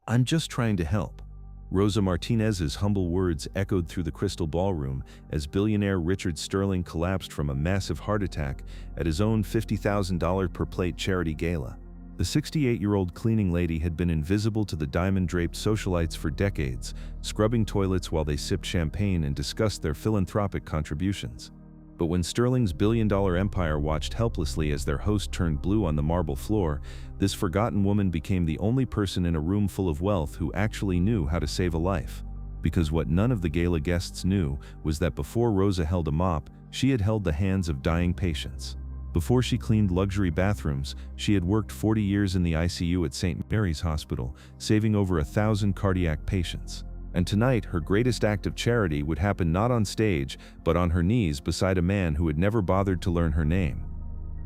"I'm just trying to help." Rosa Martinez's humble words echoed through the crystal ballroom as billionaire Richard Sterling collapsed from a massive heart attack at his own $50,000 per plate charity gala. The 68-year-old cleaning lady had been invisible to the diamond-draped socialites for decades, scrubbing toilets while they sipped champagne and discussed their philanthropic contributions. But when Sterling's billion-dollar empire watched helplessly as their host turned blue on the marble floor, this forgotten woman became the only person in a room full of wealth who actually knew how to save a life. Because what none of the gala guests knew was that before Rosa held a mop, she had held the hands of dying patients. Before she cleaned luxury bathrooms, she had worked 40 years in the ICU at St. Mary's Hospital, saving over 1,000 cardiac patients. And tonight, her greatest act of charity would happen not on stage, but on her knees beside a man who had never bothered to learn her name.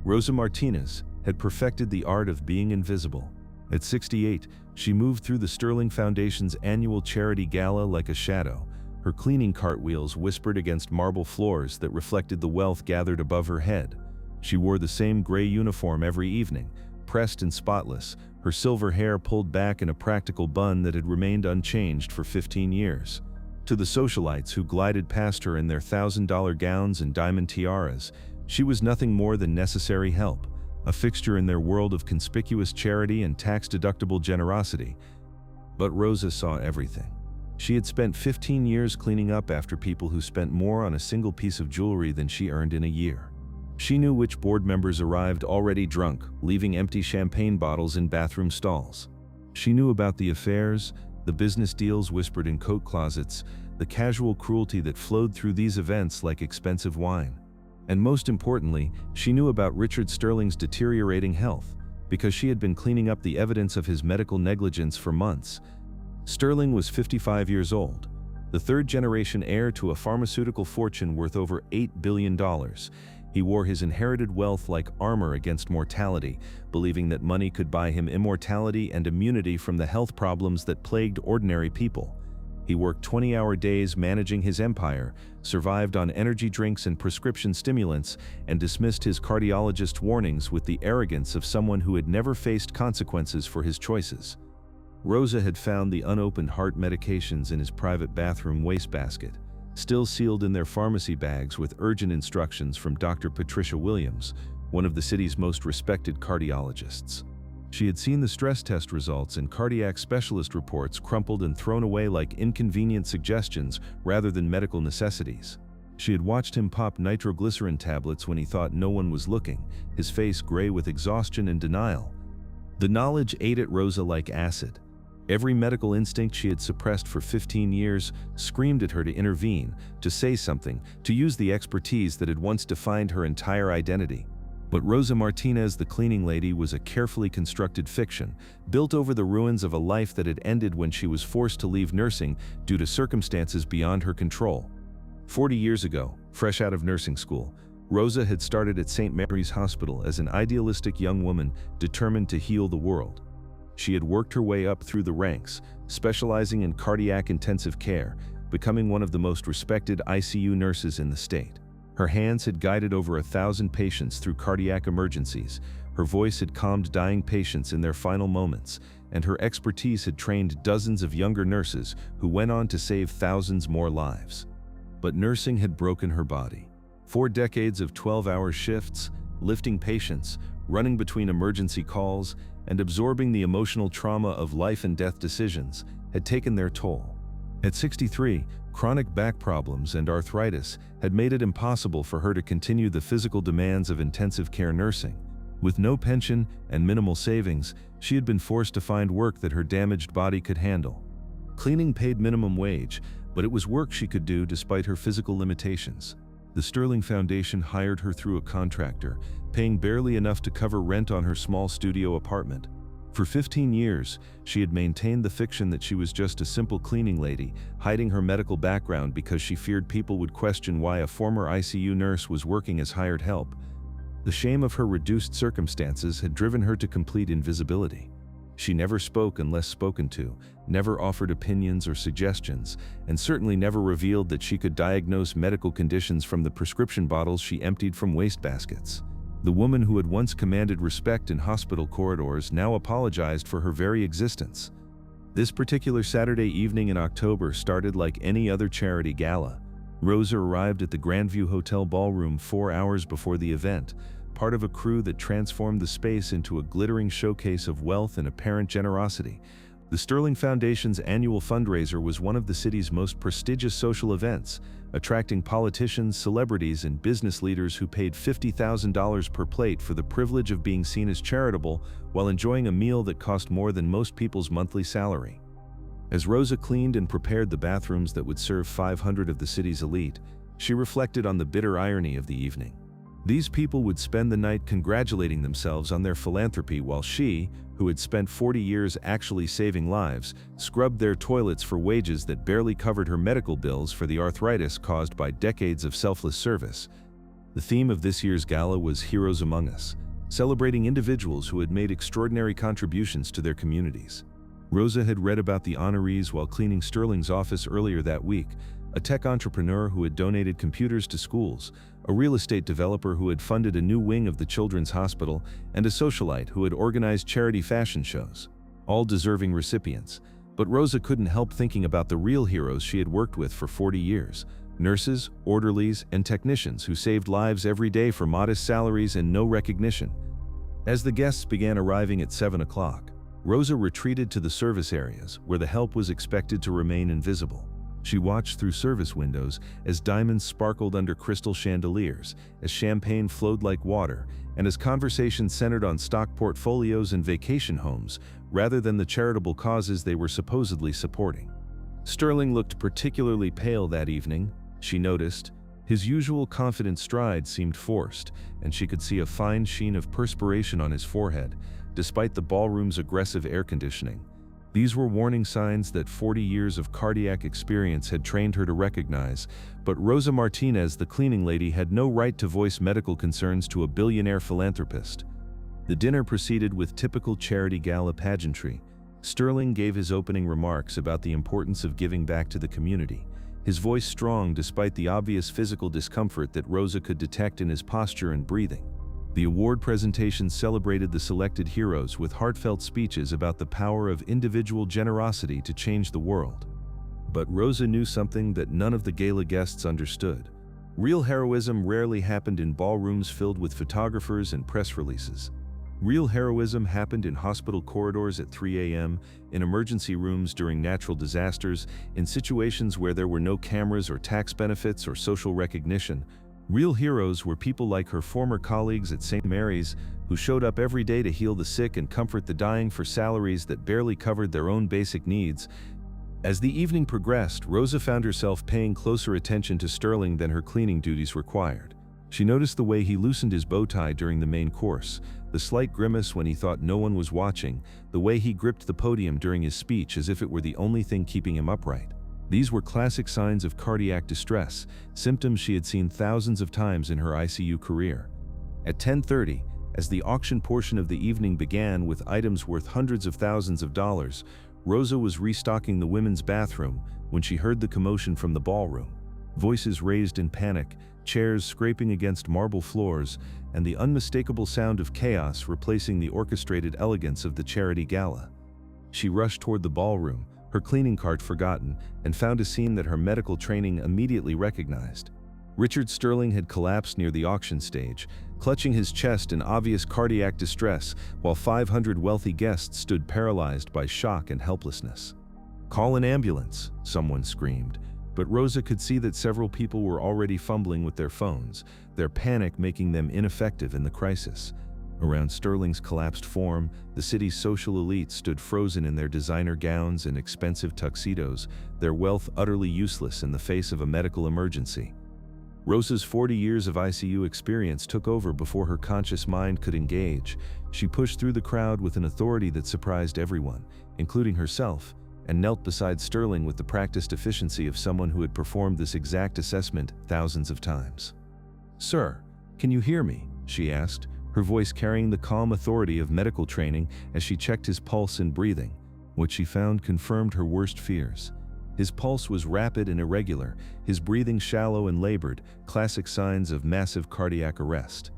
Rosa Martinez had perfected the art of being invisible. At 68, she moved through the Sterling Foundation's annual charity gala like a shadow. Her cleaning cartwheels whispered against marble floors that reflected the wealth gathered above her head. She wore the same gray uniform every evening, pressed and spotless, her silver hair pulled back in a practical bun that had remained unchanged for 15 years. To the socialites who glided past her in their $1,000 gowns and diamond tiaras, she was nothing more than necessary help, a fixture in their world of conspicuous charity and tax-deductible generosity. But Rosa saw everything. She had spent 15 years cleaning up after people who spent more on a single piece of jewelry than she earned in a year. She knew which board members arrived already drunk, leaving empty champagne bottles in bathroom stalls. She knew about the affairs, the business deals whispered in coat closets, the casual cruelty that flowed through these events like expensive wine. And most importantly, she knew about Richard Sterling's deteriorating health, because she had been cleaning up the evidence of his medical negligence for months. Sterling was 55 years old, the third-generation heir to a pharmaceutical fortune worth over $8 billion. He wore his inherited wealth like armor against mortality, believing that money could buy him immortality and immunity from the health problems that plagued ordinary people. He worked 20-hour days managing his empire, survived on energy drinks and prescription stimulants, and dismissed his cardiologist's warnings with the arrogance of someone who had never faced consequences for his choices. Rosa had found the unopened heart medications in his private bathroom wastebasket, still sealed in their pharmacy bags with urgent instructions from Dr. Patricia Williams, one of the city's most respected cardiologists. She had seen the stress test results and cardiac specialist reports crumpled and thrown away like inconvenient suggestions rather than medical necessities. She had watched him pop nitroglycerin tablets when he thought no one was looking, his face gray with exhaustion and denial. The knowledge ate at Rosa like acid. Every medical instinct she had suppressed for 15 years screamed at her to intervene, to say something, to use the expertise that had once defined her entire identity. But Rosa Martinez, the cleaning lady, was a carefully constructed fiction, built over the ruins of a life that had ended when she was forced to leave nursing due to circumstances beyond her control. 40 years ago, fresh out of nursing school, Rosa had started at St. Mary's Hospital as an idealistic young woman determined to heal the world. She had worked her way up through the ranks, specializing in cardiac intensive care, becoming one of the most respected ICU nurses in the state. Her hands had guided over 1,000 patients through cardiac emergencies, her voice had calmed dying patients in their final moments, and her expertise had trained dozens of younger nurses who went on to save thousands more lives. But nursing had broken her body. 4 decades of 12-hour shifts, lifting patients, running between emergency calls, and absorbing the emotional trauma of life and death decisions had taken their toll. At 63, chronic back problems and arthritis had made it impossible for her to continue the physical demands of intensive care nursing. With no pension and minimal savings, she had been forced to find work that her damaged body could handle. Cleaning paid minimum wage, but it was work she could do despite her physical limitations. The Sterling Foundation hired her through a contractor, paying barely enough to cover rent on her small studio apartment. For 15 years, she had maintained the fiction that she was just a simple cleaning lady, hiding her medical background because she feared people would question why a former ICU nurse was working as hired help. The shame of her reduced circumstances had driven her to complete invisibility. She never spoke unless spoken to, never offered opinions or suggestions, and certainly never revealed that she could diagnose medical conditions from the prescription bottles she emptied from wastebaskets. The woman who had once commanded respect in hospital corridors now apologized for her very existence. This particular Saturday evening in October started like any other charity gala. Rosa arrived at the Grandview Hotel ballroom 4 hours before the event, part of a crew that transformed the space into a glittering showcase of wealth and apparent generosity. The Sterling Foundation's annual fundraiser was one of the city's most prestigious social events, attracting politicians, celebrities, and business leaders who paid $50,000 per plate for the privilege of being seen as charitable while enjoying a meal that cost more than most people's monthly salary. As Rosa cleaned and prepared the bathrooms that would serve 500 of the city's elite, she reflected on the bitter irony of the evening. These people would spend the night congratulating themselves on their philanthropy while she, who had spent 40 years actually saving lives, scrubbed their toilets for wages that barely covered her medical bills for the arthritis caused by decades of selfless service. The theme of this year's gala was Heroes Among Us, celebrating individuals who had made extraordinary contributions to their communities. Rosa had read about the honorees while cleaning Sterling's office earlier that week: a tech entrepreneur who had donated computers to schools, a real estate developer who had funded a new wing of the Children's Hospital, and a socialite who had organized charity fashion shows. All deserving recipients. But Rosa couldn't help thinking about the real heroes she had worked with for 40 years: nurses, orderlies, and technicians who saved lives every day for modest salaries and no recognition. As the guests began arriving at 7 o'clock, Rosa retreated to the service areas, where the help was expected to remain invisible. She watched through service windows as diamonds sparkled under crystal chandeliers, as champagne flowed like water, and as conversation centered on stock portfolios and vacation homes, rather than the charitable causes they were supposedly supporting. Sterling looked particularly pale that evening, she noticed. His usual confident stride seemed forced, and she could see a fine sheen of perspiration on his forehead, despite the ballroom's aggressive air conditioning. These were warning signs that 40 years of cardiac experience had trained her to recognize, but Rosa Martinez, the cleaning lady, had no right to voice medical concerns to a billionaire philanthropist. The dinner proceeded with typical charity gala pageantry. Sterling gave his opening remarks about the importance of giving back to the community, his voice strong despite the obvious physical discomfort that Rosa could detect in his posture and breathing. The award presentation celebrated the selected heroes with heartfelt speeches about the power of individual generosity to change the world. But Rosa knew something that none of the gala guests understood. Real heroism rarely happened in ballrooms filled with photographers and press releases. Real heroism happened in hospital corridors at 3 a.m., in emergency rooms during natural disasters, in situations where there were no cameras or tax benefits or social recognition. Real heroes were people like her former colleagues at St. Mary's, who showed up every day to heal the sick and comfort the dying for salaries that barely covered their own basic needs. As the evening progressed, Rosa found herself paying closer attention to Sterling than her cleaning duties required. She noticed the way he loosened his bow tie during the main course, the slight grimace when he thought no one was watching, the way he gripped the podium during his speech as if it were the only thing keeping him upright. These were classic signs of cardiac distress, symptoms she had seen thousands of times in her ICU career. At 10:30, as the auction portion of the evening began with items worth hundreds of thousands of dollars, Rosa was restocking the women's bathroom when she heard the commotion from the ballroom. Voices raised in panic, chairs scraping against marble floors, and the unmistakable sound of chaos replacing the orchestrated elegance of the charity gala. She rushed toward the ballroom, her cleaning cart forgotten, and found a scene that her medical training immediately recognized. Richard Sterling had collapsed near the auction stage, clutching his chest in obvious cardiac distress, while 500 wealthy guests stood paralyzed by shock and helplessness. "Call an ambulance," someone screamed, but Rosa could see that several people were already fumbling with their phones, their panic making them ineffective in the crisis. Around Sterling's collapsed form, the city's social elite stood frozen in their designer gowns and expensive tuxedos, their wealth utterly useless in the face of a medical emergency. Rosa's 40 years of ICU experience took over before her conscious mind could engage. She pushed through the crowd with an authority that surprised everyone, including herself, and knelt beside Sterling with the practiced efficiency of someone who had performed this exact assessment thousands of times. "Sir, can you hear me?" she asked, her voice carrying the calm authority of medical training as she checked his pulse and breathing. What she found confirmed her worst fears. His pulse was rapid and irregular, his breathing shallow and labored, classic signs of massive cardiac arrest.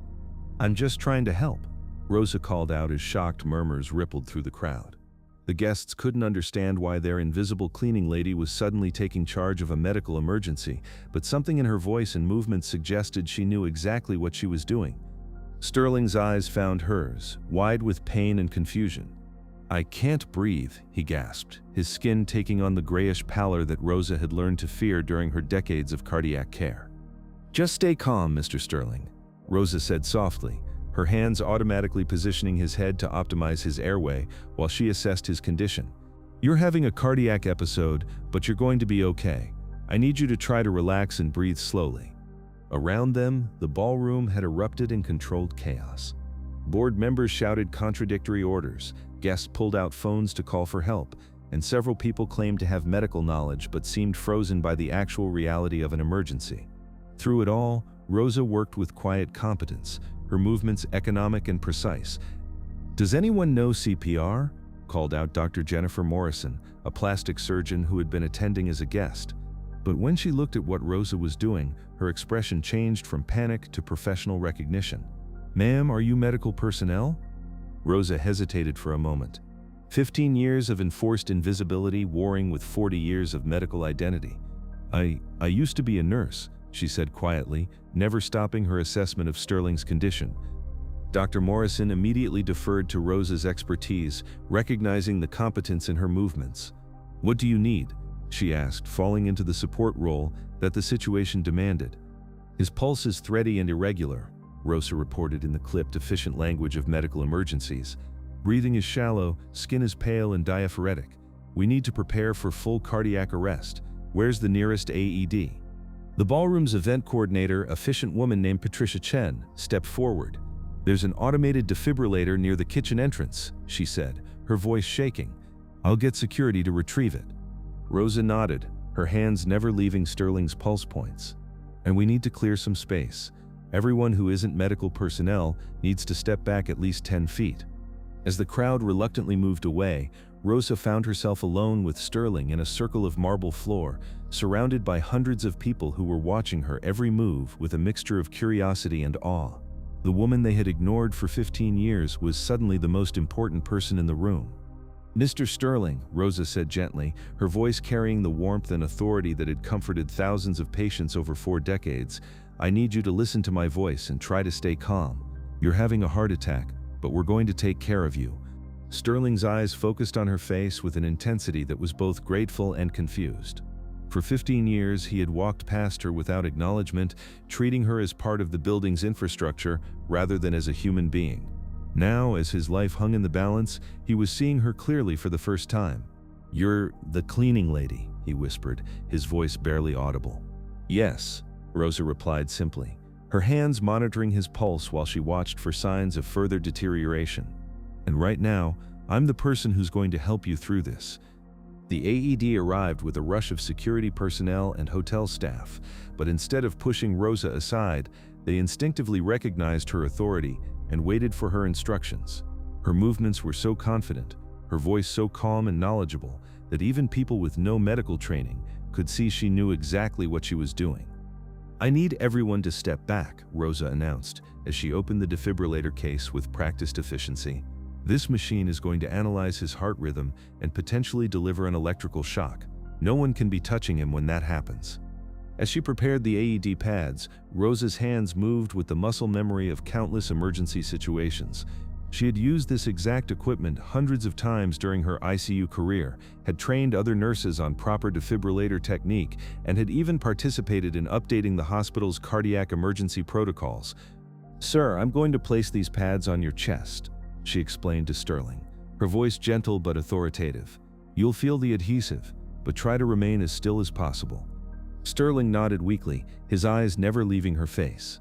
"I'm just trying to help," Rosa called out as shocked murmurs rippled through the crowd. The guests couldn't understand why their invisible cleaning lady was suddenly taking charge of a medical emergency, but something in her voice and movements suggested she knew exactly what she was doing. Sterling's eyes found hers, wide with pain and confusion. "I can't breathe," he gasped, his skin taking on the grayish pallor that Rosa had learned to fear during her decades of cardiac care. "Just stay calm, Mr. Sterling," Rosa said softly, her hands automatically positioning his head to optimize his airway while she assessed his condition. "You're having a cardiac episode, but you're going to be okay. I need you to try to relax and breathe slowly." Around them, the ballroom had erupted in controlled chaos. Board members shouted contradictory orders, guests pulled out phones to call for help, and several people claimed to have medical knowledge but seemed frozen by the actual reality of an emergency. Through it all, Rosa worked with quiet competence, her movements economic and precise. "Does anyone know CPR?" called out Dr. Jennifer Morrison, a plastic surgeon who had been attending as a guest. But when she looked at what Rosa was doing, her expression changed from panic to professional recognition. "Ma'am, are you medical personnel?" Rosa hesitated for a moment. 15 years of enforced invisibility warring with 40 years of medical identity. I used to be a nurse," she said quietly, never stopping her assessment of Sterling's condition. Dr. Morrison immediately deferred to Rosa's expertise, recognizing the competence in her movements. "What do you need?" she asked, falling into the support role that the situation demanded. "His pulse is thready and irregular," Rosa reported in the clipped, efficient language of medical emergencies. "Breathing is shallow, skin is pale and diaphoretic. We need to prepare for full cardiac arrest. Where's the nearest AED?" The ballroom's event coordinator, a efficient woman named Patricia Chen, stepped forward. "There's an automated defibrillator near the kitchen entrance," she said, her voice shaking. "I'll get security to retrieve it." Rosa nodded, her hands never leaving Sterling's pulse points. "And we need to clear some space. Everyone who isn't medical personnel needs to step back at least 10 feet. As the crowd reluctantly moved away, Rosa found herself alone with Sterling in a circle of marble floor, surrounded by hundreds of people who were watching her every move with a mixture of curiosity and awe. The woman they had ignored for 15 years was suddenly the most important person in the room. "Mr. Sterling," Rosa said gently, her voice carrying the warmth and authority that had comforted thousands of patients over 4 decades, "I need you to listen to my voice and try to stay calm. You're having a heart attack, but we're going to take care of you." Sterling's eyes focused on her face with an intensity that was both grateful and confused. For 15 years, he had walked past her without acknowledgement, treating her as part of the building's infrastructure rather than as a human being. Now, as his life hung in the balance, he was seeing her clearly for the first time. "You're the cleaning lady," he whispered, his voice barely audible. "Yes," Rosa replied simply, her hands monitoring his pulse while she watched for signs of further deterioration. "And right now, I'm the person who's going to help you through this." The AED arrived with a rush of security personnel and hotel staff, but instead of pushing Rosa aside, they instinctively recognized her authority and waited for her instructions. Her movements were so confident, her voice so calm and knowledgeable, that even people with no medical training could see she knew exactly what she was doing. "I need everyone to step back," Rosa announced, as she opened the defibrillator case with practiced efficiency. "This machine is going to analyze his heart rhythm and potentially deliver an electrical shock. No one can be touching him when that happens." As she prepared the AED pads, Rosa's hands moved with the muscle memory of countless emergency situations. She had used this exact equipment hundreds of times during her ICU career, had trained other nurses on proper defibrillator technique, and had even participated in updating the hospital's cardiac emergency protocols. "Sir, I'm going to place these pads on your chest," she explained to Sterling, her voice gentle but authoritative. "You'll feel the adhesive, but try to remain as still as possible." Sterling nodded weakly, his eyes never leaving her face.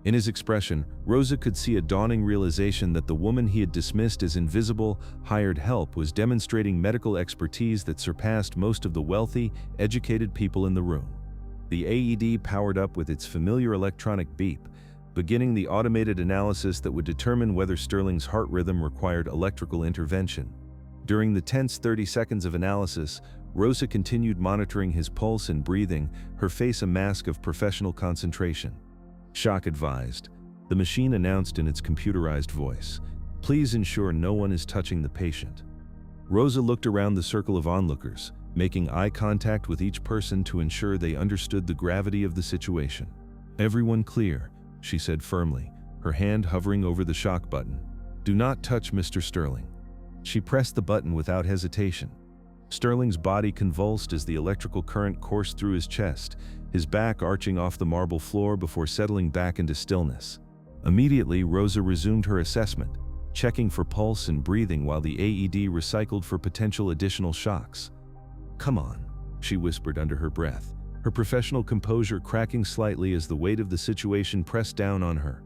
In his expression, Rosa could see a dawning realization that the woman he had dismissed as invisible, hired help was demonstrating medical expertise that surpassed most of the wealthy, educated people in the room. The AED powered up with its familiar electronic beep, beginning the automated analysis that would determine whether Sterling's heart rhythm required electrical intervention. During the tense 30 seconds of analysis, Rosa continued monitoring his pulse and breathing, her face a mask of professional concentration. "Shock advised," the machine announced in its computerized voice. "Please ensure no one is touching the patient." Rosa looked around the circle of onlookers, making eye contact with each person to ensure they understood the gravity of the situation. "Everyone clear," she said firmly, her hand hovering over the shock button. "Do not touch Mr. Sterling." She pressed the button without hesitation. Sterling's body convulsed as the electrical current coursed through his chest, his back arching off the marble floor before settling back into stillness. Immediately, Rosa resumed her assessment, checking for pulse and breathing while the AED recycled for potential additional shocks. "Come on," she whispered under her breath, her professional composure cracking slightly as the weight of the situation pressed down on her.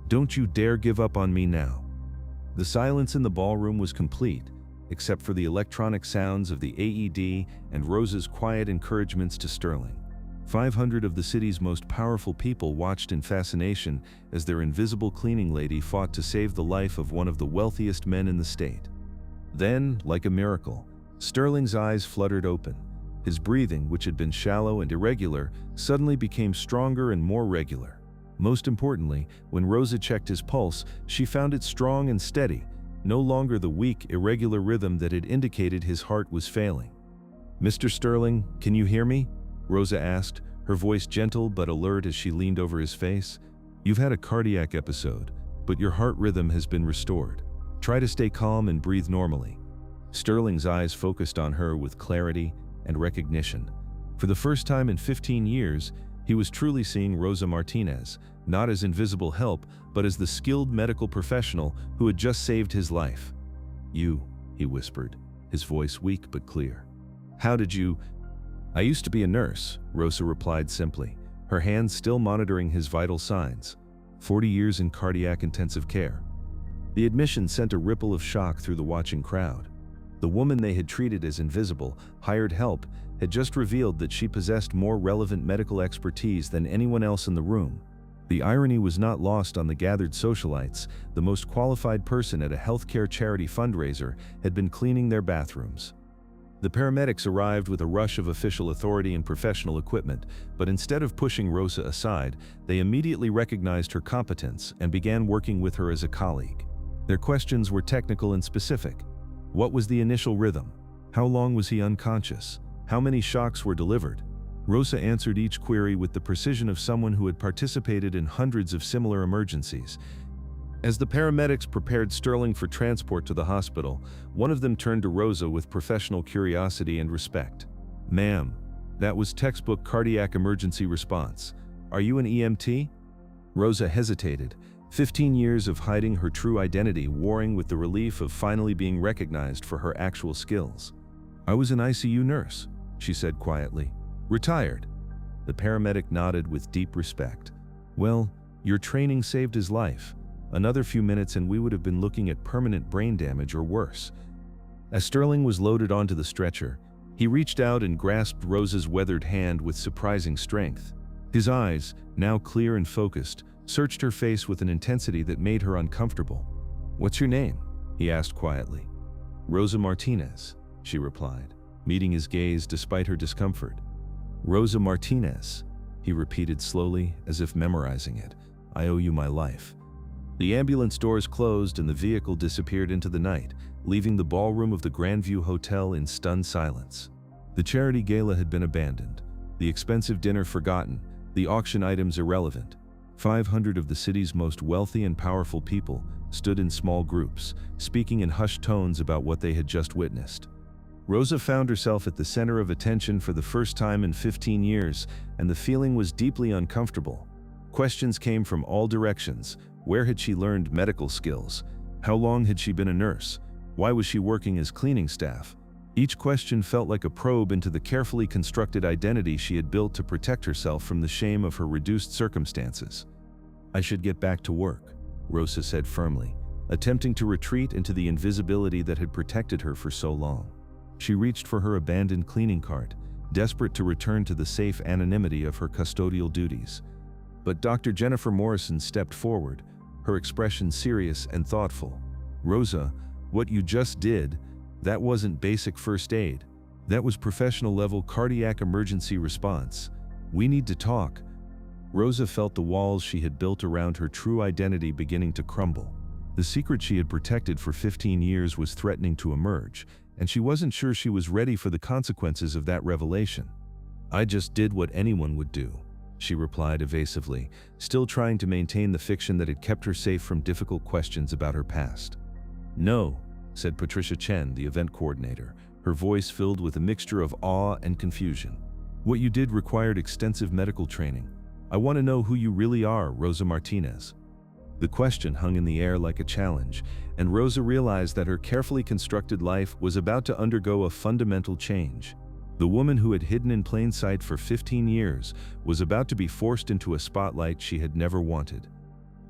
"Don't you dare give up on me now." The silence in the ballroom was complete, except for the electronic sounds of the AED and Rosa's quiet encouragements to Sterling. 500 of the city's most powerful people watched in fascination as their invisible cleaning lady fought to save the life of one of the wealthiest men in the state. Then, like a miracle, Sterling's eyes fluttered open. His breathing, which had been shallow and irregular, suddenly became stronger and more regular. Most importantly, when Rosa checked his pulse, she found it strong and steady, no longer the weak, irregular rhythm that had indicated his heart was failing. "Mr. Sterling, can you hear me?" Rosa asked, her voice gentle but alert as she leaned over his face. "You've had a cardiac episode, but your heart rhythm has been restored. Try to stay calm and breathe normally." Sterling's eyes focused on her with clarity and recognition. For the first time in 15 years, he was truly seeing Rosa Martinez, not as invisible help, but as the skilled medical professional who had just saved his life. "You," he whispered, his voice weak but clear. "How did you—" "I used to be a nurse," Rosa replied simply, her hands still monitoring his vital signs. 40 years in cardiac intensive care. The admission sent a ripple of shock through the watching crowd. The woman they had treated as invisible, hired help, had just revealed that she possessed more relevant medical expertise than anyone else in the room. The irony was not lost on the gathered socialites. The most qualified person at a healthcare charity fundraiser had been cleaning their bathrooms. The paramedics arrived with a rush of official authority and professional equipment, but instead of pushing Rosa aside, they immediately recognized her competence and began working with her as a colleague. Their questions were technical and specific. What was the initial rhythm? How long was he unconscious? How many shocks were delivered? Rosa answered each query with the precision of someone who had participated in hundreds of similar emergencies. As the paramedics prepared Sterling for transport to the hospital, one of them turned to Rosa with professional curiosity and respect. "Ma'am, that was textbook cardiac emergency response. Are you an EMT?" Rosa hesitated, 15 years of hiding her true identity warring with the relief of finally being recognized for her actual skills. "I was an ICU nurse," she said quietly. "Retired." The paramedic nodded with deep respect. "Well, your training saved his life. Another few minutes and we would have been looking at permanent brain damage or worse." As Sterling was loaded onto the stretcher, he reached out and grasped Rosa's weathered hand with surprising strength. His eyes, now clear and focused, searched her face with an intensity that made her uncomfortable. "What's your name?" he asked quietly. "Rosa Martinez," she replied, meeting his gaze despite her discomfort. "Rosa Martinez," he repeated slowly, as if memorizing it. "I owe you my life." The ambulance doors closed and the vehicle disappeared into the night, leaving the ballroom of the Grandview Hotel in stunned silence. The charity gala had been abandoned, the expensive dinner forgotten, the auction items irrelevant. 500 of the city's most wealthy and powerful people stood in small groups, speaking in hushed tones about what they had just witnessed. Rosa found herself at the center of attention for the first time in 15 years, and the feeling was deeply uncomfortable. Questions came from all directions. Where had she learned medical skills? How long had she been a nurse? Why was she working as cleaning staff? Each question felt like a probe into the carefully constructed identity she had built to protect herself from the shame of her reduced circumstances. "I should get back to work," Rosa said firmly, attempting to retreat into the invisibility that had protected her for so long. She reached for her abandoned cleaning cart, desperate to return to the safe anonymity of her custodial duties. But Dr. Jennifer Morrison stepped forward, her expression serious and thoughtful. "Rosa, what you just did, that wasn't basic first aid. That was professional-level cardiac emergency response. We need to talk." Rosa felt the walls she had built around her true identity beginning to crumble. The secret she had protected for 15 years was threatening to emerge, and she wasn't sure she was ready for the consequences of that revelation. "I just did what anyone would do," she replied evasively, still trying to maintain the fiction that had kept her safe from difficult questions about her past. "No," said Patricia Chen, the event coordinator, her voice filled with a mixture of awe and confusion. "What you did required extensive medical training. I want to know who you really are, Rosa Martinez." The question hung in the air like a challenge, and Rosa realized that her carefully constructed life was about to undergo a fundamental change. The woman who had hidden in plain sight for 15 years was about to be forced into a spotlight she had never wanted.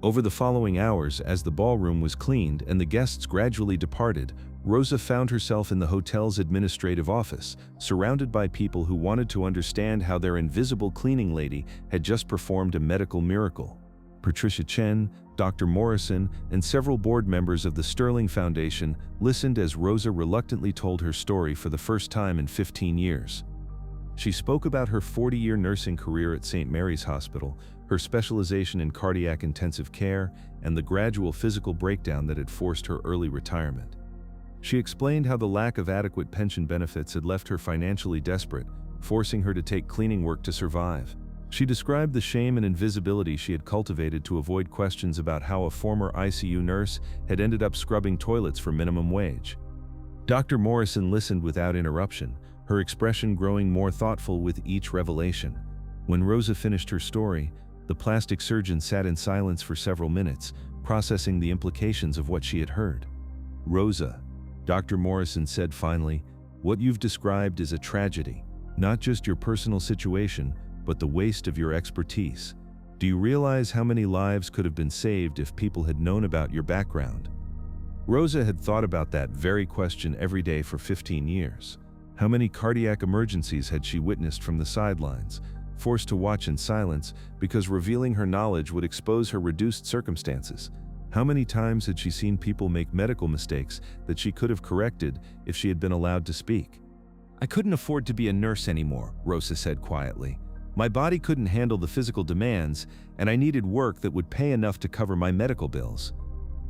Over the following hours, as the ballroom was cleaned and the guests gradually departed, Rosa found herself in the hotel's administrative office, surrounded by people who wanted to understand how their invisible cleaning lady had just performed a medical miracle. Patricia Chen, Dr. Morrison, and several board members of the Sterling Foundation listened as Rosa reluctantly told her story for the first time in 15 years. She spoke about her 40-year nursing career at St. Mary's Hospital, her specialization in cardiac intensive care, and the gradual physical breakdown that had forced her early retirement. She explained how the lack of adequate pension benefits had left her financially desperate, forcing her to take cleaning work to survive. She described the shame and invisibility she had cultivated to avoid questions about how a former ICU nurse had ended up scrubbing toilets for minimum wage. Dr. Morrison listened without interruption, her expression growing more thoughtful with each revelation. When Rosa finished her story, the plastic surgeon sat in silence for several minutes, processing the implications of what she had heard. "Rosa," Dr. Morrison said finally, "what you've described is a tragedy, not just your personal situation, but the waste of your expertise. Do you realize how many lives could have been saved if people had known about your background?" Rosa had thought about that very question every day for 15 years. How many cardiac emergencies had she witnessed from the sidelines, forced to watch in silence because revealing her knowledge would expose her reduced circumstances? How many times had she seen people make medical mistakes that she could have corrected if she had been allowed to speak? "I couldn't afford to be a nurse anymore," Rosa said quietly. "My body couldn't handle the physical demands, and I needed work that would pay enough to cover my medical bills."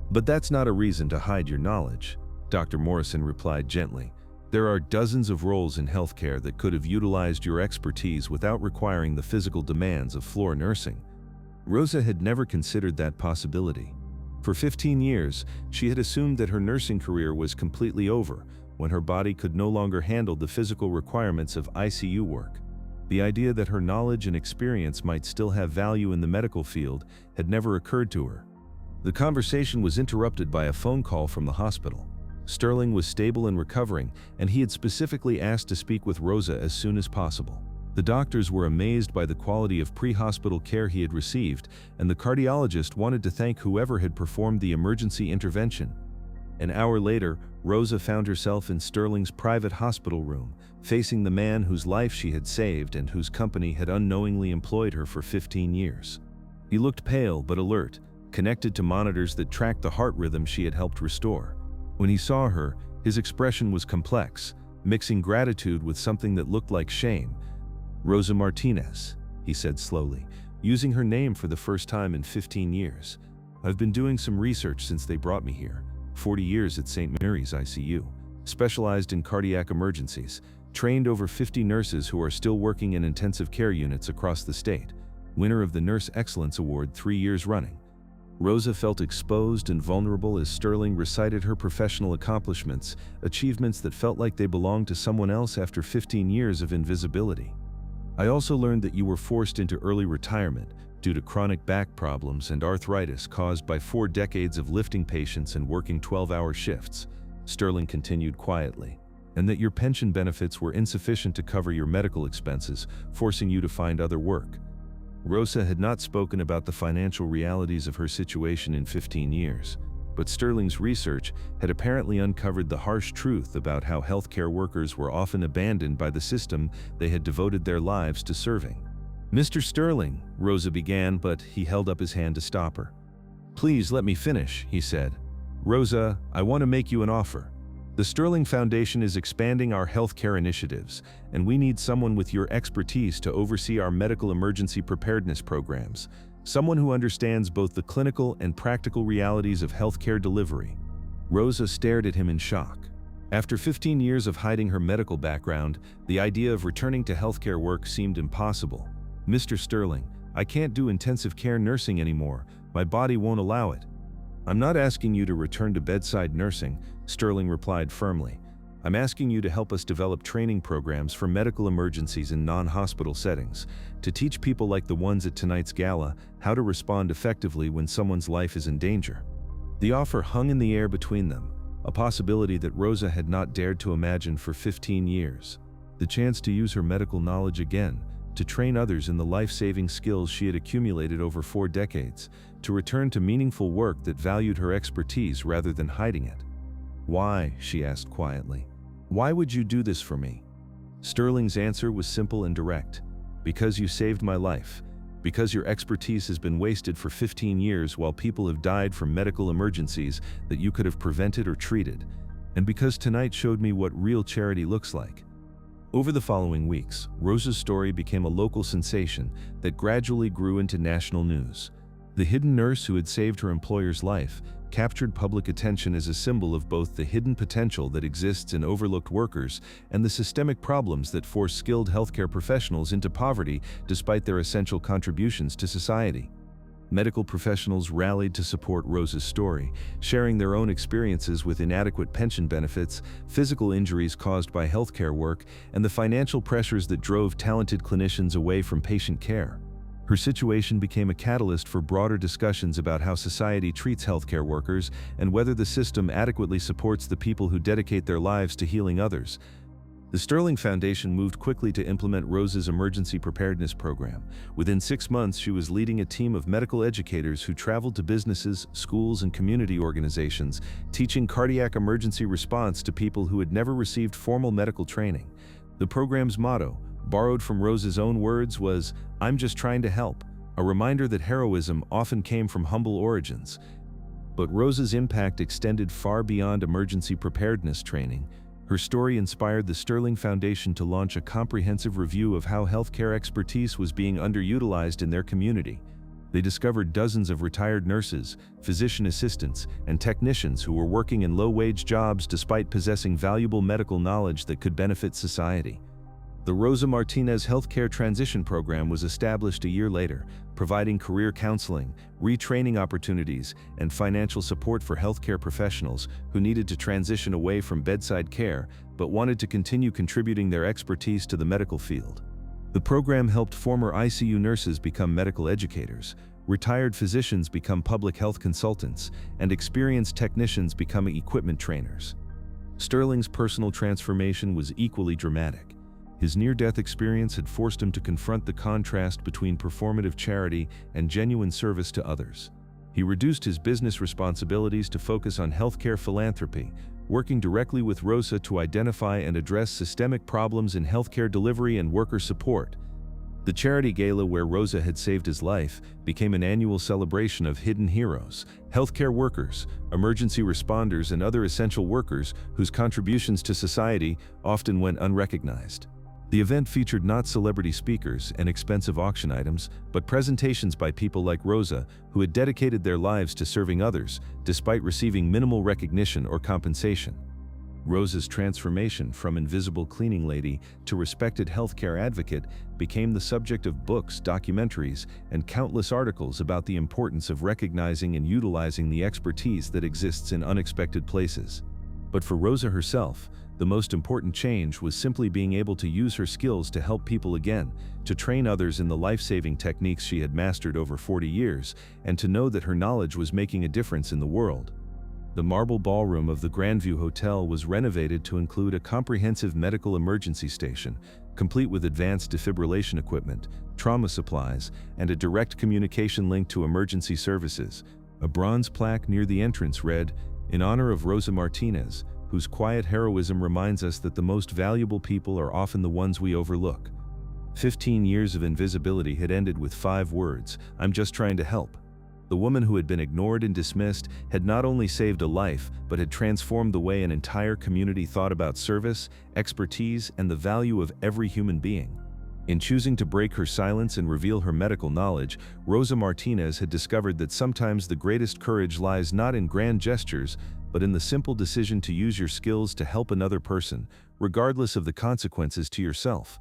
"But that's not a reason to hide your knowledge," Dr. Morrison replied gently. "There are dozens of roles in healthcare that could have utilized your expertise without requiring the physical demands of floor nursing." Rosa had never considered that possibility. For 15 years, she had assumed that her nursing career was completely over when her body could no longer handle the physical requirements of ICU work. The idea that her knowledge and experience might still have value in the medical field had never occurred to her. The conversation was interrupted by a phone call from the hospital. Sterling was stable and recovering, and he had specifically asked to speak with Rosa as soon as possible. The doctors were amazed by the quality of pre-hospital care he had received, and the cardiologist wanted to thank whoever had performed the emergency intervention. An hour later, Rosa found herself in Sterling's private hospital room, facing the man whose life she had saved and whose company had unknowingly employed her for 15 years. He looked pale but alert, connected to monitors that tracked the heart rhythm she had helped restore. When he saw her, his expression was complex, mixing gratitude with something that looked like shame. "Rosa Martinez," he said slowly, using her name for the first time in 15 years. "I've been doing some research since they brought me here. 40 years at St. Mary's ICU, specialized in cardiac emergencies, trained over 50 nurses who are still working in intensive care units across the state, winner of the Nurse Excellence Award 3 years running." Rosa felt exposed and vulnerable as Sterling recited her professional accomplishments, achievements that felt like they belonged to someone else after 15 years of invisibility. "I also learned that you were forced into early retirement due to chronic back problems and arthritis caused by 4 decades of lifting patients and working 12-hour shifts," Sterling continued quietly, "and that your pension benefits were insufficient to cover your medical expenses, forcing you to find other work." Rosa had not spoken about the financial realities of her situation in 15 years, but Sterling's research had apparently uncovered the harsh truth about how healthcare workers were often abandoned by the system they had devoted their lives to serving. "Mr. Sterling," Rosa began, but he held up his hand to stop her. "Please let me finish," he said. "Rosa, I want to make you an offer. The Sterling Foundation is expanding our healthcare initiatives, and we need someone with your expertise to oversee our medical emergency preparedness programs, someone who understands both the clinical and practical realities of healthcare delivery." Rosa stared at him in shock. After 15 years of hiding her medical background, the idea of returning to healthcare work seemed impossible. "Mr. Sterling, I can't do intensive care nursing anymore. My body won't allow it." "I'm not asking you to return to bedside nursing," Sterling replied firmly. "I'm asking you to help us develop training programs for medical emergencies in non-hospital settings, to teach people like the ones at tonight's gala how to respond effectively when someone's life is in danger." The offer hung in the air between them, a possibility that Rosa had not dared to imagine for 15 years. The chance to use her medical knowledge again, to train others in the life-saving skills she had accumulated over 4 decades, to return to meaningful work that valued her expertise rather than hiding it. "Why?" she asked quietly. "Why would you do this for me?" Sterling's answer was simple and direct. "Because you saved my life. Because your expertise has been wasted for 15 years while people have died from medical emergencies that you could have prevented or treated. And because tonight showed me what real charity looks like." Over the following weeks, Rosa's story became a local sensation that gradually grew into national news. The hidden nurse who had saved her employer's life captured public attention as a symbol of both the hidden potential that exists in overlooked workers and the systemic problems that force skilled healthcare professionals into poverty despite their essential contributions to society. Medical professionals rallied to support Rosa's story, sharing their own experiences with inadequate pension benefits, physical injuries caused by healthcare work, and the financial pressures that drove talented clinicians away from patient care. Her situation became a catalyst for broader discussions about how society treats healthcare workers and whether the system adequately supports the people who dedicate their lives to healing others. The Sterling Foundation moved quickly to implement Rosa's emergency preparedness program. Within 6 months, she was leading a team of medical educators who traveled to businesses, schools, and community organizations, teaching cardiac emergency response to people who had never received formal medical training. The program's motto, borrowed from Rosa's own words, was, "I'm just trying to help," a reminder that heroism often came from humble origins. But Rosa's impact extended far beyond emergency preparedness training. Her story inspired the Sterling Foundation to launch a comprehensive review of how healthcare expertise was being underutilized in their community. They discovered dozens of retired nurses, physician assistants, and technicians who were working in low-wage jobs despite possessing valuable medical knowledge that could benefit society. The Rosa Martinez Healthcare Transition Program was established a year later, providing career counseling, retraining opportunities, and financial support for healthcare professionals who needed to transition away from bedside care but wanted to continue contributing their expertise to the medical field. The program helped former ICU nurses become medical educators, retired physicians become public health consultants, and experienced technicians become equipment trainers. Sterling's personal transformation was equally dramatic. His near-death experience had forced him to confront the contrast between performative charity and genuine service to others. He reduced his business responsibilities to focus on healthcare philanthropy, working directly with Rosa to identify and address systemic problems in healthcare delivery and worker support. The charity gala where Rosa had saved his life became an annual celebration of hidden heroes, healthcare workers, emergency responders, and other essential workers whose contributions to society often went unrecognized. The event featured not celebrity speakers and expensive auction items, but presentations by people like Rosa, who had dedicated their lives to serving others, despite receiving minimal recognition or compensation. Rosa's transformation from invisible cleaning lady to respected healthcare advocate became the subject of books, documentaries, and countless articles about the importance of recognizing and utilizing the expertise that exists in unexpected places. But for Rosa herself, the most important change was simply being able to use her skills to help people again, to train others in the life-saving techniques she had mastered over 40 years, and to know that her knowledge was making a difference in the world. The marble ballroom of the Grandview Hotel was renovated to include a comprehensive medical emergency station, complete with advanced defibrillation equipment, trauma supplies, and a direct communication link to emergency services. A bronze plaque near the entrance read, "In honor of Rosa Martinez, whose quiet heroism reminds us that the most valuable people are often the ones we overlook." 15 years of invisibility had ended with 5 words, "I'm just trying to help." The woman who had been ignored and dismissed had not only saved a life, but had transformed the way an entire community thought about service, expertise, and the value of every human being. In choosing to break her silence and reveal her medical knowledge, Rosa Martinez had discovered that sometimes the greatest courage lies not in grand gestures, but in the simple decision to use your skills to help another person, regardless of the consequences to yourself.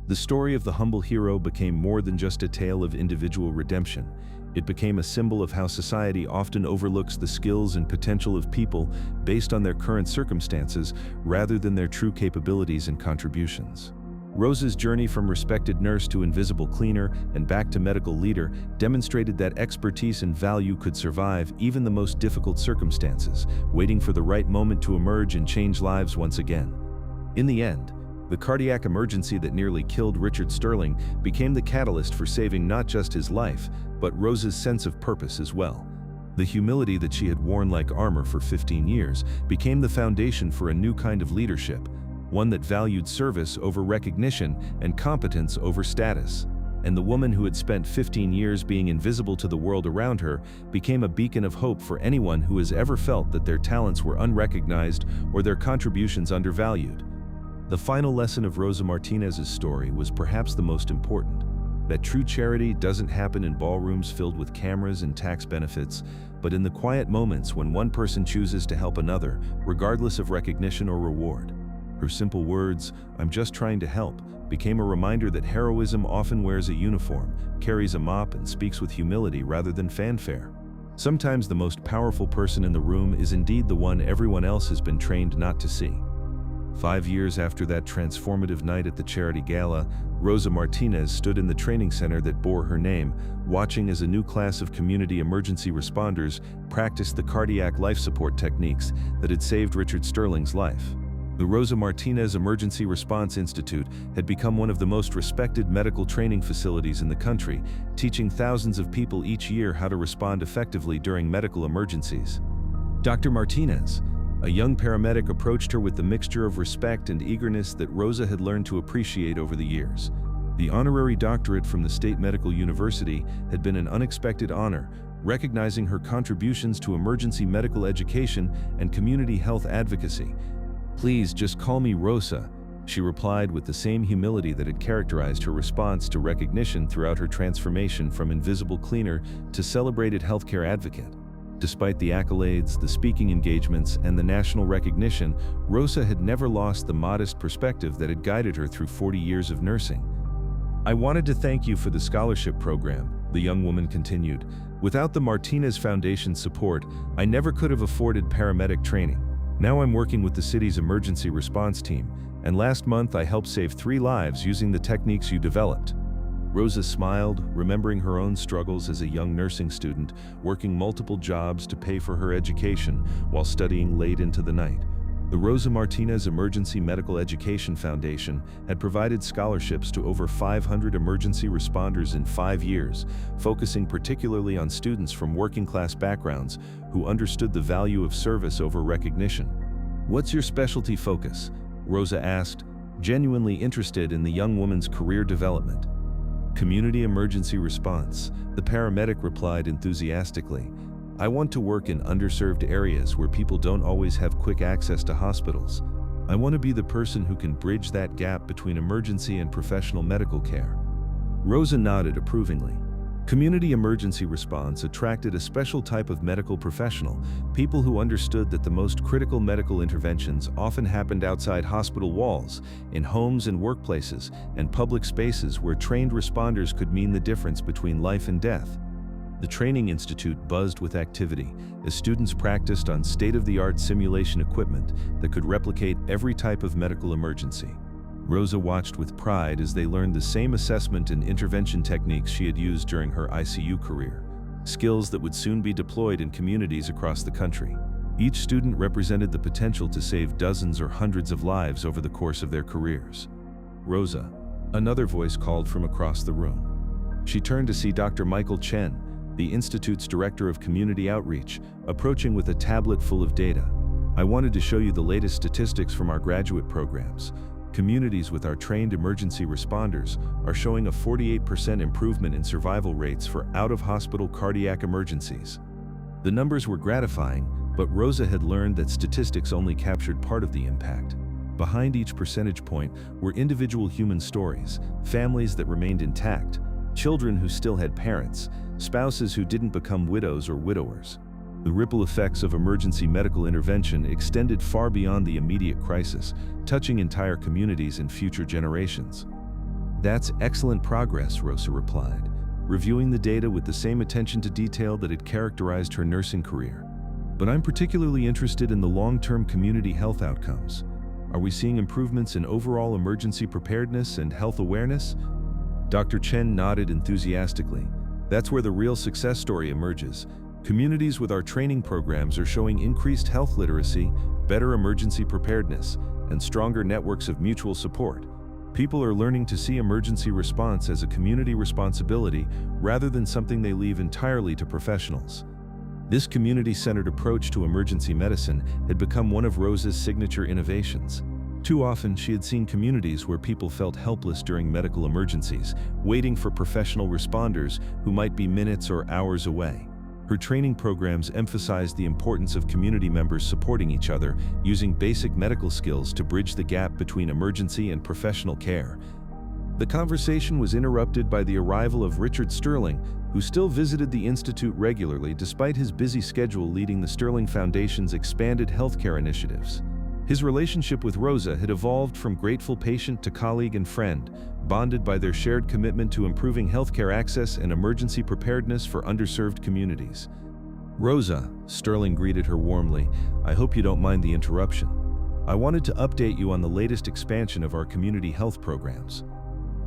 The story of the humble hero became more than just a tale of individual redemption. It became a symbol of how society often overlooks the skills and potential of people based on their current circumstances rather than their true capabilities and contributions. Rosa's journey from respected nurse to invisible cleaner and back to medical leader demonstrated that expertise and value could survive even the most difficult circumstances, waiting for the right moment to emerge and change lives once again. In the end, the cardiac emergency that nearly killed Richard Sterling became the catalyst for saving not just his life, but Rosa's sense of purpose as well. The humility that she had worn like armor for 15 years became the foundation for a new kind of leadership, one that valued service over recognition and competence over status. And the woman who had spent 15 years being invisible to the world around her became a beacon of hope for anyone who has ever felt that their talents were unrecognized or their contributions undervalued. The final lesson of Rosa Martinez's story was perhaps the most important, that true charity doesn't happen in ballrooms filled with cameras and tax benefits, but in the quiet moments when one person chooses to help another, regardless of recognition or reward. Her simple words, "I'm just trying to help," became a reminder that heroism often wears a uniform, carries a mop, and speaks with humility rather than fanfare. Sometimes the most powerful person in the room is indeed the one everyone else has been trained not to see. 5 years after that transformative night at the charity gala, Rosa Martinez stood in the training center that bore her name, watching as a new class of community emergency responders practiced the cardiac life support techniques that had saved Richard Sterling's life. The Rosa Martinez Emergency Response Institute had become one of the most respected medical training facilities in the country, teaching thousands of people each year how to respond effectively during medical emergencies. Dr. Martinez, a young paramedic, approached her with the mixture of respect and eagerness that Rosa had learned to appreciate over the years. The honorary doctorate from the State Medical University had been an unexpected honor, recognizing her contributions to emergency medical education and community health advocacy. "Please just call me Rosa," she replied with the same humility that had characterized her response to recognition throughout her transformation from invisible cleaner to celebrated healthcare advocate. Despite the accolades, the speaking engagements, and the national recognition, Rosa had never lost the modest perspective that had guided her through 40 years of nursing. "I wanted to thank you for the scholarship program," the young woman continued. "Without the Martinez Foundation's support, I never could have afforded paramedic training. Now I'm working with the city's emergency response team, and last month I helped save 3 lives using the techniques you developed." Rosa smiled, remembering her own struggles as a young nursing student, working multiple jobs to pay for her education while studying late into the night. The Rosa Martinez Emergency Medical Education Foundation had provided scholarships to over 500 emergency responders in 5 years, focusing particularly on students from working-class backgrounds who understood the value of service over recognition. "What's your specialty focus?" Rosa asked, genuinely interested in the young woman's career development. "Community emergency response," the paramedic replied enthusiastically. "I want to work in underserved areas where people don't always have quick access to hospitals. I want to be the person who can bridge that gap between emergency and professional medical care." Rosa nodded approvingly. Community emergency response attracted a special type of medical professional, people who understood that the most critical medical interventions often happened outside hospital walls, in homes and workplaces, and public spaces where trained responders could mean the difference between life and death. The training institute buzzed with activity as students practiced on state-of-the-art simulation equipment that could replicate every type of medical emergency. Rosa watched with pride as they learned the same assessment and intervention techniques she had used during her ICU career, skills that would soon be deployed in communities across the country. Each student represented the potential to save dozens or hundreds of lives over the course of their careers. "Rosa," another voice called from across the room. She turned to see Dr. Michael Chen, the Institute's Director of Community Outreach, approaching with a tablet full of data. "I wanted to show you the latest statistics from our graduate programs. Communities with our trained emergency responders are showing a 48% improvement in survival rates for out-of-hospital cardiac emergencies." The numbers were gratifying, but Rosa had learned that statistics only captured part of the impact. Behind each percentage point were individual human stories, families that remained intact, children who still had parents, spouses who didn't become widows or widowers. The ripple effects of emergency medical intervention extended far beyond the immediate crisis, touching entire communities and future generations. "That's excellent progress," Rosa replied, reviewing the data with the same attention to detail that had characterized her nursing career. "But I'm particularly interested in the long-term community health outcomes. Are we seeing improvements in overall emergency preparedness and health awareness?" Dr. Chen nodded enthusiastically. "That's where the real success story emerges. Communities with our training programs are showing increased health literacy, better emergency preparedness, and stronger networks of mutual support. People are learning to see emergency response as a community responsibility rather than something they leave entirely to professionals." This community-centered approach to emergency medicine had become one of Rosa's signature innovations. Too often, she had seen communities where people felt helpless during medical emergencies, waiting for professional responders who might be minutes or hours away. Her training programs emphasized the importance of community members supporting each other, using basic medical skills to bridge the gap between emergency and professional care. The conversation was interrupted by the arrival of Richard Sterling, who still visited the Institute regularly despite his busy schedule leading the Sterling Foundation's expanded healthcare initiatives. His relationship with Rosa had evolved from grateful patient to colleague and friend, bonded by their shared commitment to improving healthcare access and emergency preparedness for underserved communities. "Rosa," Sterling greeted her warmly, "I hope you don't mind the interruption. I wanted to update you on the latest expansion of our community health programs."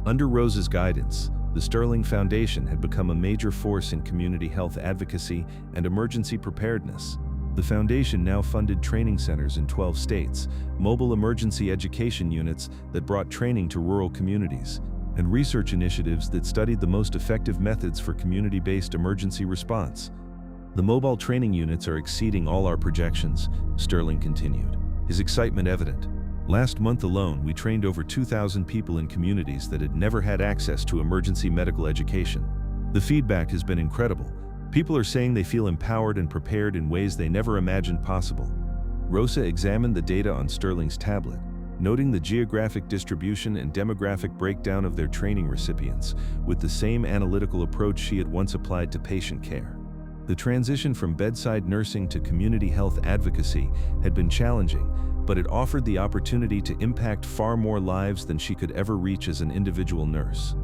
Under Rosa's guidance, the Sterling Foundation had become a major force in community health advocacy and emergency preparedness. The foundation now funded training centers in 12 states, mobile emergency education units that brought training to rural communities, and research initiatives that studied the most effective methods for community-based emergency response. "The mobile training units are exceeding all our projections," Sterling continued, his excitement evident. "Last month alone, we trained over 2,000 people in communities that had never had access to emergency medical education. The feedback has been incredible. People are saying they feel empowered and prepared in ways they never imagined possible." Rosa examined the data on Sterling's tablet, noting the geographic distribution and demographic breakdown of their training recipients, with the same analytical approach she had once applied to patient care. The transition from bedside nursing to community health advocacy had been challenging, but it offered the opportunity to impact far more lives than she could ever reach as an individual nurse.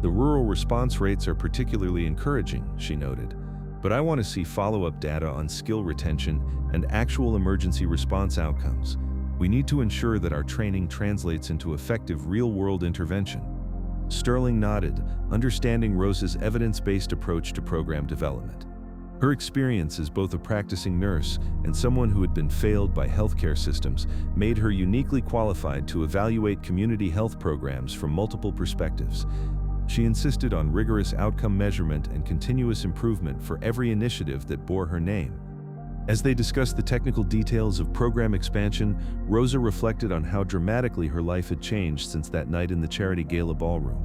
"The rural response rates are particularly encouraging," she noted, "but I want to see follow-up data on skill retention and actual emergency response outcomes. We need to ensure that our training translates into effective real-world intervention." Sterling nodded, understanding Rosa's evidence-based approach to program development. Her experience as both a practicing nurse and someone who had been failed by healthcare systems made her uniquely qualified to evaluate community health programs from multiple perspectives. She insisted on rigorous outcome measurement and continuous improvement for every initiative that bore her name. As they discussed the technical details of program expansion, Rosa reflected on how dramatically her life had changed since that night in the charity Gala ballroom.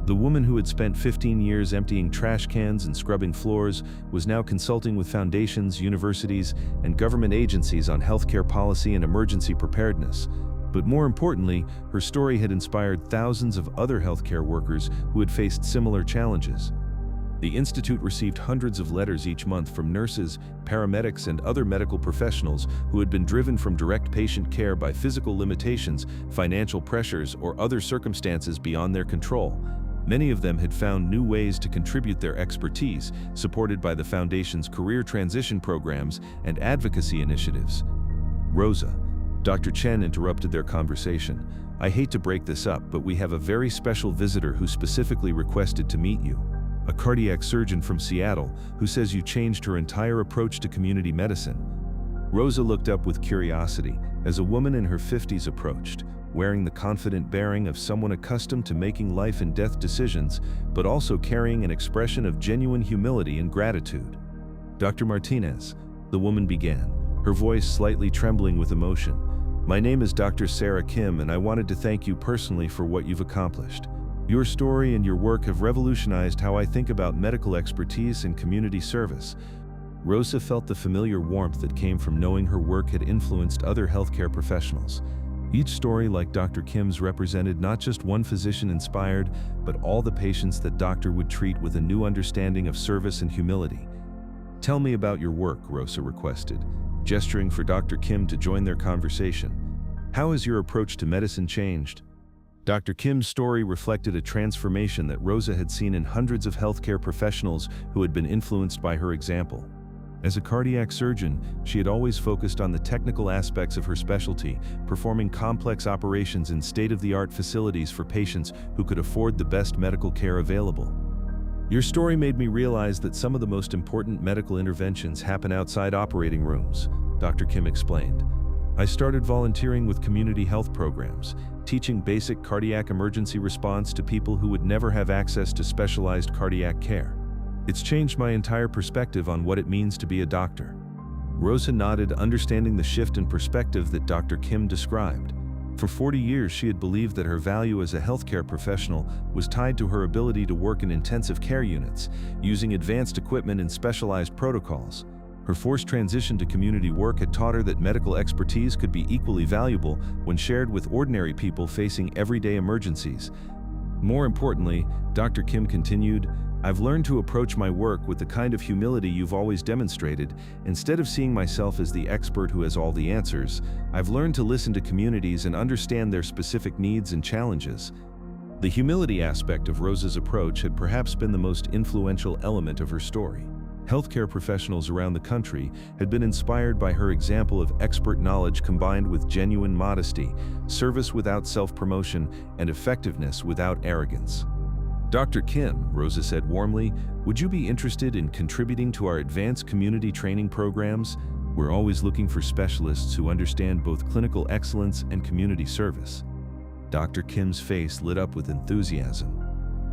The woman who had spent 15 years emptying trash cans and scrubbing floors was now consulting with foundations, universities, and government agencies on healthcare policy and emergency preparedness. But more importantly, her story had inspired thousands of other healthcare workers who had faced similar challenges. The Institute received hundreds of letters each month from nurses, paramedics, and other medical professionals who had been driven from direct patient care by physical limitations, financial pressures, or other circumstances beyond their control. Many of them had found new ways to contribute their expertise, supported by the Foundation's career transition programs and advocacy initiatives. "Rosa," Dr. Chen interrupted their conversation, "I hate to break this up, but we have a very special visitor who specifically requested to meet you. A cardiac surgeon from Seattle who says you changed her entire approach to community medicine." Rosa looked up with curiosity as a woman in her 50s approached, wearing the confident bearing of someone accustomed to making life and death decisions, but also carrying an expression of genuine humility and gratitude. "Dr. Martinez," the woman began, her voice slightly trembling with emotion, "my name is Dr. Sarah Kim, and I wanted to thank you personally for what you've accomplished. Your story and your work have revolutionized how I think about medical expertise and community service." Rosa felt the familiar warmth that came from knowing her work had influenced other healthcare professionals. Each story, like Dr. Kim's, represented not just one physician inspired, but all the patients that doctor would treat with a new understanding of service and humility. "Tell me about your work," Rosa requested, gesturing for Dr. Kim to join their conversation. "How has your approach to medicine changed?" Dr. Kim's story reflected a transformation that Rosa had seen in hundreds of healthcare professionals who had been influenced by her example. As a cardiac surgeon, she had always focused on the technical aspects of her specialty, performing complex operations in state-of-the-art facilities for patients who could afford the best medical care available. "Your story made me realize that some of the most important medical interventions happen outside operating rooms," Dr. Kim explained. "I started volunteering with community health programs, teaching basic cardiac emergency response to people who would never have access to specialized cardiac care. It's changed my entire perspective on what it means to be a doctor." Rosa nodded, understanding the shift in perspective that Dr. Kim described. For 40 years, she had believed that her value as a healthcare professional was tied to her ability to work in intensive care units, using advanced equipment and specialized protocols. Her forced transition to community work had taught her that medical expertise could be equally valuable when shared with ordinary people facing everyday emergencies. More importantly, Dr. Kim continued, "I've learned to approach my work with the kind of humility you've always demonstrated. Instead of seeing myself as the expert who has all the answers, I've learned to listen to communities and understand their specific needs and challenges." The humility aspect of Rosa's approach had perhaps been the most influential element of her story. Healthcare professionals around the country had been inspired by her example of expert knowledge combined with genuine modesty, service without self-promotion, and effectiveness without arrogance. "Dr. Kim," Rosa said warmly, "would you be interested in contributing to our advanced community training programs? We're always looking for specialists who understand both clinical excellence and community service." Dr. Kim's face lit up with enthusiasm.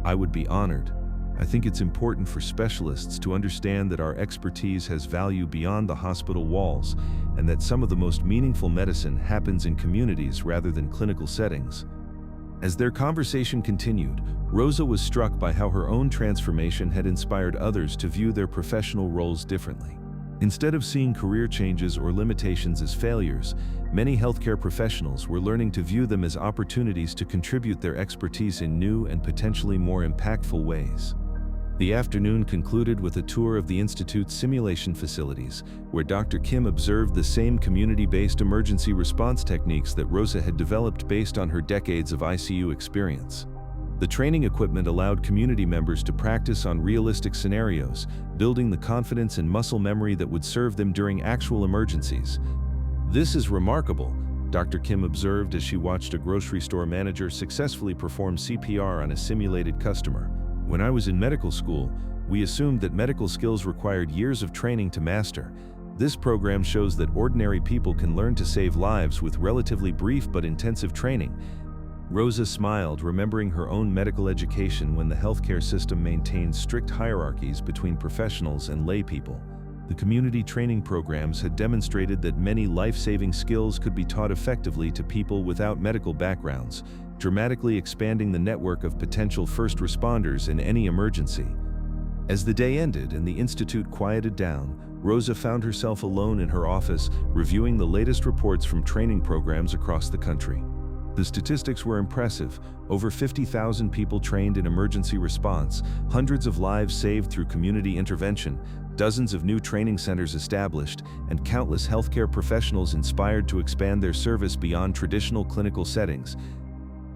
"I would be honored. I think it's important for specialists to understand that our expertise has value beyond the hospital walls, and that some of the most meaningful medicine happens in communities rather than clinical settings." As their conversation continued, Rosa was struck by how her own transformation had inspired others to view their professional roles differently. Instead of seeing career changes or limitations as failures, many healthcare professionals were learning to view them as opportunities to contribute their expertise in new and potentially more impactful ways. The afternoon concluded with a tour of the Institute's simulation facilities, where Dr. Kim observed the same community-based emergency response techniques that Rosa had developed based on her decades of ICU experience. The training equipment allowed community members to practice on realistic scenarios, building the confidence and muscle memory that would serve them during actual emergencies. "This is remarkable," Dr. Kim observed as she watched a grocery store manager successfully perform CPR on a simulated customer. "When I was in medical school, we assumed that medical skills required years of training to master. This program shows that ordinary people can learn to save lives with relatively brief but intensive training." Rosa smiled, remembering her own medical education when the healthcare system maintained strict hierarchies between professionals and lay people. The community training programs had demonstrated that many life-saving skills could be taught effectively to people without medical backgrounds, dramatically expanding the network of potential first responders in any emergency. As the day ended and the institute quieted down, Rosa found herself alone in her office, reviewing the latest reports from training programs across the country. The statistics were impressive: over 50,000 people trained in emergency response, hundreds of lives saved through community intervention, dozens of new training centers established, and countless healthcare professionals inspired to expand their service beyond traditional clinical settings.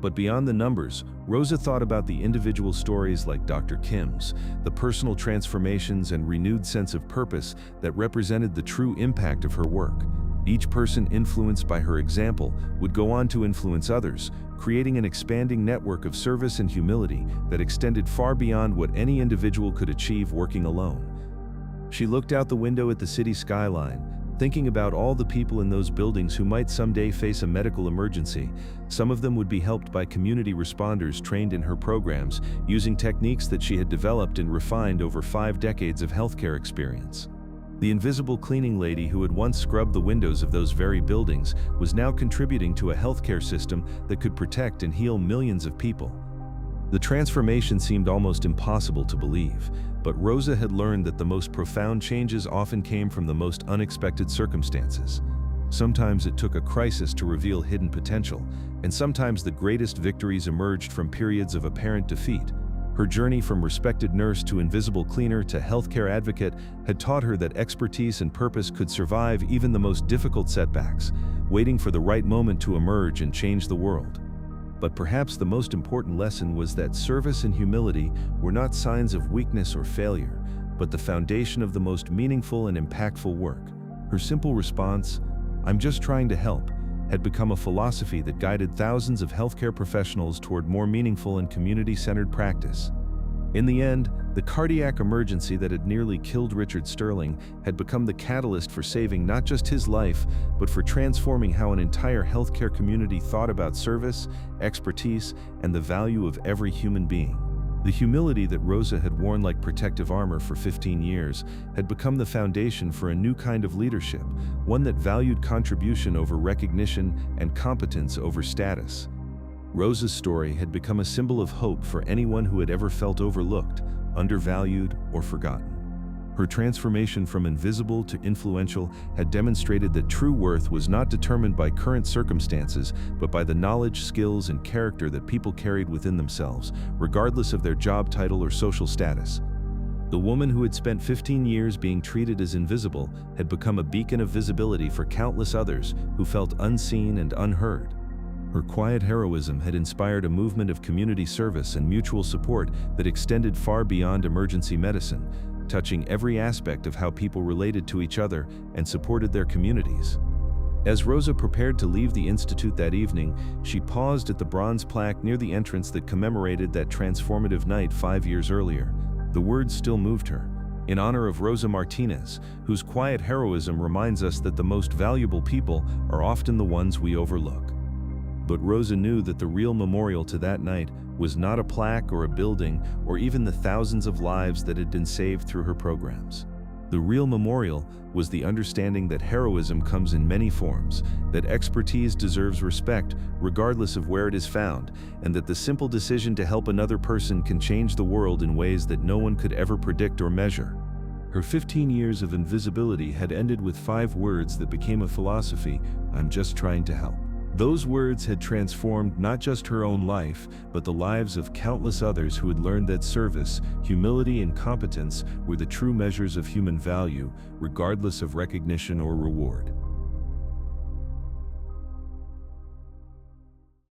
But beyond the numbers, Rosa thought about the individual stories like Dr. Kim's, the personal transformations and renewed sense of purpose that represented the true impact of her work. Each person influenced by her example would go on to influence others, creating an expanding network of service and humility that extended far beyond what any individual could achieve working alone. She looked out the window at the city skyline, thinking about all the people in those buildings who might someday face a medical emergency. Some of them would be helped by community responders trained in her programs, using techniques that she had developed and refined over 5 decades of healthcare experience. The invisible cleaning lady who had once scrubbed the windows of those very buildings was now contributing to a healthcare system that could protect and heal millions of people. The transformation seemed almost impossible to believe, but Rosa had learned that the most profound changes often came from the most unexpected circumstances. Sometimes it took a crisis to reveal hidden potential, and sometimes the greatest victories emerged from periods of apparent defeat. Her journey from respected nurse to invisible cleaner to healthcare advocate had taught her that expertise and purpose could survive even the most difficult setbacks, waiting for the right moment to emerge and change the world. But perhaps the most important lesson was that service and humility were not signs of weakness or failure, but the foundation of the most meaningful and impactful work. Her simple response, "I'm just trying to help," had become a philosophy that guided thousands of healthcare professionals toward more meaningful and community-centered practice. In the end, the cardiac emergency that had nearly killed Richard Sterling had become the catalyst for saving not just his life, but for transforming how an entire healthcare community thought about service, expertise, and the value of every human being. The humility that Rosa had worn like protective armor for 15 years had become the foundation for a new kind of leadership, one that valued contribution over recognition and competence over status. Rosa's story had become a symbol of hope for anyone who had ever felt overlooked, undervalued, or forgotten. Her transformation from invisible to influential had demonstrated that true worth was not determined by current circumstances, but by the knowledge, skills, and character that people carried within themselves, regardless of their job title or social status. The woman who had spent 15 years being treated as invisible had become a beacon of visibility for countless others who felt unseen and unheard. Her quiet heroism had inspired a movement of community service and mutual support that extended far beyond emergency medicine, touching every aspect of how people related to each other and supported their communities. As Rosa prepared to leave the institute that evening, she paused at the bronze plaque near the entrance that commemorated that transformative night 5 years earlier. The words still moved her. In honor of Rosa Martinez, whose quiet heroism reminds us that the most valuable people are often the ones we overlook. But Rosa knew that the real memorial to that night was not a plaque or a building or even the thousands of lives that had been saved through her programs. The real memorial was the understanding that heroism comes in many forms, that expertise deserves respect regardless of where it is found, and that the simple decision to help another person can change the world in ways that no one could ever predict or measure. Her 15 years of invisibility had ended with 5 words that became a philosophy: "I'm just trying to help." Those words had transformed not just her own life, but the lives of countless others who had learned that service, humility, and competence were the true measures of human value, regardless of recognition or reward.